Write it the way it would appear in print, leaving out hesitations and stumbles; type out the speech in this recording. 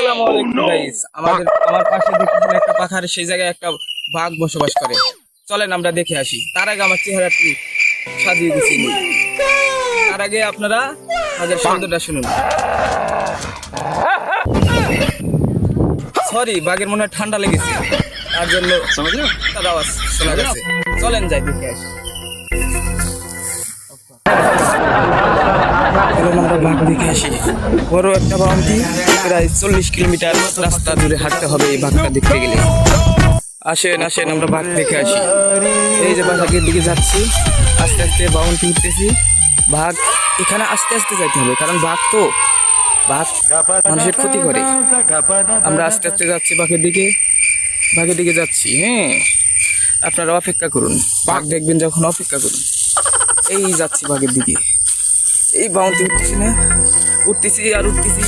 আসসালামু আলাইকুম গাইস। আমার পাশে দেখতেছেন একটা পাখার, সেই জায়গায় একটা বাঘ বসবাস করে। চলেন আমরা দেখে আসি। তার আগে আমার চেহারাটি সাজিয়ে দিছি। তার আগে আপনারা বাঘের শব্দটা শুনুন। সরি, বাঘের মনে হয় ঠান্ডা লেগেছে, তার জন্য তার আওয়াজ শোনা গেছে। চলেন যাই দেখে আসি। আমরা বাঘ দেখে আসি। বড় একটা বাউন্ডারি, প্রায় 40 কিলোমিটার রাস্তা দূরে হাঁটতে হবে এই বাঘটা দেখতে গেলে। আসেন আসেন আমরা বাঘ দেখে আসি। এই যে বাঘের দিকে যাচ্ছি, আস্তে আস্তে বাউন্ডারি উঠতেছি। বাঘ এখানে আস্তে আস্তে যাইতে হবে, কারণ বাঘ মানুষের ক্ষতি করে। আমরা আস্তে আস্তে যাচ্ছি বাঘের দিকে যাচ্ছি। হ্যাঁ, আপনারা অপেক্ষা করুন, বাঘ দেখবেন যখন, অপেক্ষা করুন। এই যাচ্ছি বাঘের দিকে, এই বাউন্ডারি উঠতেছি না, উঠতেছি আর উঠতেছি।